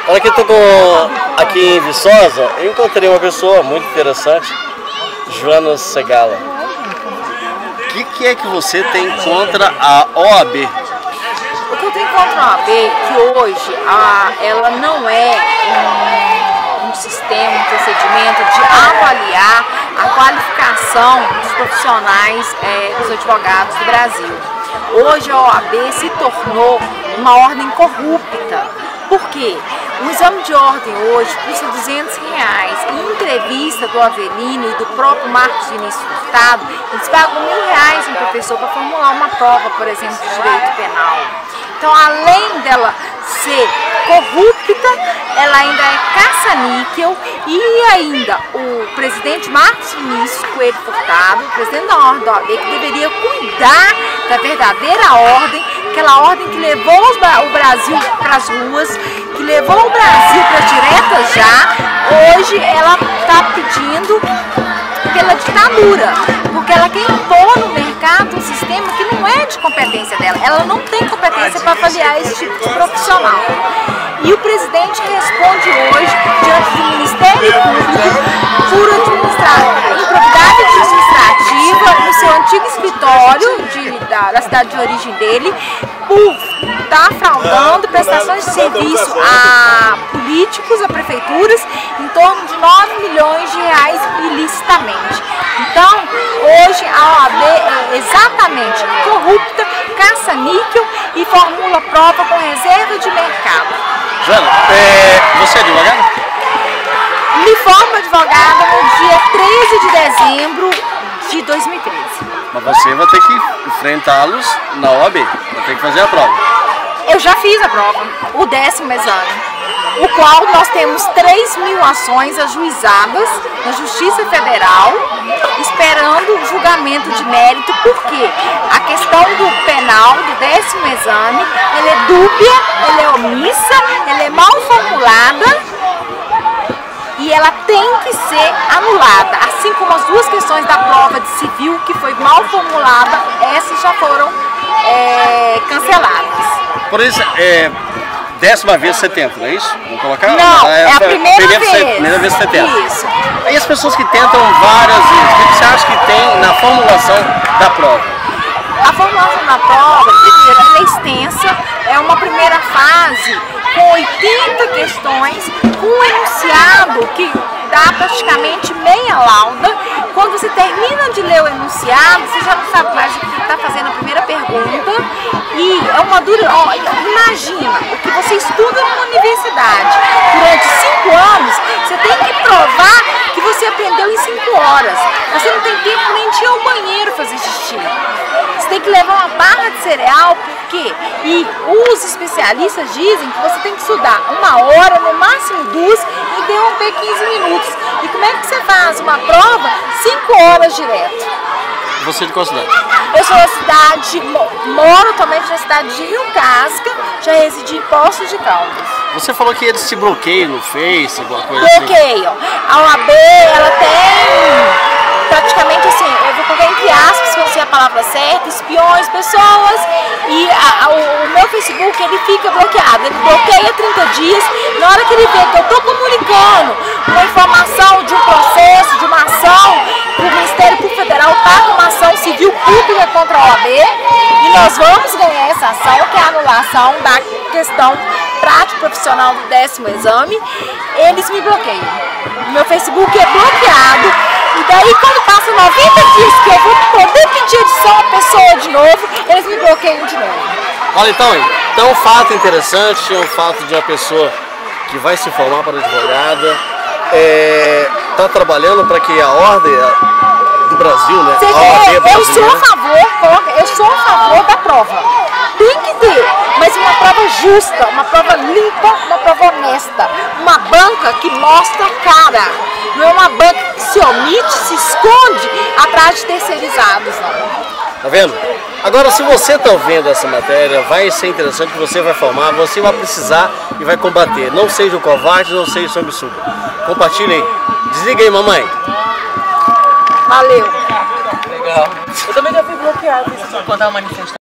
Olha que eu tô aqui em Viçosa, eu encontrei uma pessoa muito interessante, Joana Segala. O que é que você tem contra a OAB? O que eu tenho contra a OAB é que hoje ela não é um sistema, um procedimento de avaliar a qualificação dos profissionais dos advogados do Brasil. Hoje a OAB se tornou uma ordem corrupta. Por quê? Um exame de ordem hoje custa R$200. Em entrevista do Avelino e do próprio Marcos Vinícius Furtado, eles pagam R$1.000 um professor para formular uma prova, por exemplo, de direito penal. Então, além dela ser corrupta, ela ainda é caça-níquel e ainda o presidente Marcos Vinícius Coelho Furtado, presidente da ordem da OAB, que deveria cuidar da verdadeira ordem, aquela ordem que levou o Brasil para as ruas, que levou o Brasil para diretas já, hoje ela está pedindo pela ditadura, porque ela quer impor no mercado um sistema que não é de competência dela, ela não tem competência para avaliar esse tipo de profissional. E o presidente responde hoje, diante do Ministério Público, por improbidade administrativa no seu antigo escritório da cidade de origem dele, por estar fraudando prestações de serviço a políticos, a prefeituras, em torno de R$9 milhões ilicitamente. Então, hoje a OAB é exatamente corrupta, caça-níquel e formula prova com reserva de mercado. Joana, você é advogada? Me formo advogada no dia 13 de dezembro de 2013. Mas você vai ter que enfrentá-los na OAB, vai ter que fazer a prova. Eu já fiz a prova, o 10º exame, o qual nós temos 3.000 ações ajuizadas na Justiça Federal, esperando o julgamento de mérito, porque a questão do penal, do 10º exame, ela é dúbia, ela é omissa, ela é mal formulada e ela tem que ser anulada, assim como as duas questões da prova de civil, que foi mal formulada, essas já foram canceladas. Por isso, 10ª vez você tenta, não é isso? Vamos colocar? Não, é a primeira vez. Primeira vez que você tenta. Isso. E as pessoas que tentam várias vezes, o que você acha que tem na formulação da prova? A formulação da prova, primeiro, ela é extensa, é uma primeira fase com 80 questões, com um enunciado que dá praticamente meia lauda. Quando você termina de ler o enunciado, você já não sabe mais o que está fazendo a primeira pergunta. E é uma dura... Imagina o que você estuda numa universidade. Durante 5 anos, você tem que provar que você aprendeu em 5 horas. Você não tem tempo nem de ir ao banheiro fazer xixi. Você tem que levar uma barra de cereal, por quê? E os especialistas dizem que você tem que estudar 1 hora, no máximo 2, e interromper 15 minutos. E como é que você faz uma prova 5 horas direto? Você de qual cidade? Eu sou da cidade, moro atualmente na cidade de Rio Casca, já residi em Poços de Caldas. Você falou que eles te bloqueiam no Face, alguma coisa assim? Bloqueiam. A OAB, ela tem praticamente assim, eu vou colocar entre aspas, se eu sei a palavra certa, espiões, pessoas, e o meu Facebook, ele fica bloqueado, ele bloqueia 30 dias, na hora que ele vê que eu estou comunicando uma informação de um processo, de uma ação, o Ministério Público Federal está com uma ação civil pública contra a OAB, e nós vamos ganhar essa ação, que é a anulação da questão prática profissional do 10º exame, eles me bloqueiam. O meu Facebook é bloqueado, e daí quando passa 90 dias que eu vou poder pedir edição à pessoa de novo, eles me bloqueiam de novo. Olha, então um fato interessante, um fato de uma pessoa que vai se formar para advogada, está trabalhando para que a ordem do Brasil, né? Eu sou a favor da prova. Tem que ter, mas uma prova justa, uma prova limpa, uma prova honesta. Uma banca que mostra a cara. Não é uma banca que se omite, se esconde atrás de terceirizados, não. Tá vendo? Agora, se você está vendo essa matéria, vai ser interessante que você vai formar, você vai precisar e vai combater. Não seja um covarde, não seja sanguessuga. Compartilhe aí. Desliga aí, mamãe. Valeu. Legal. Eu também já fui bloqueado quando eu estava manifestando.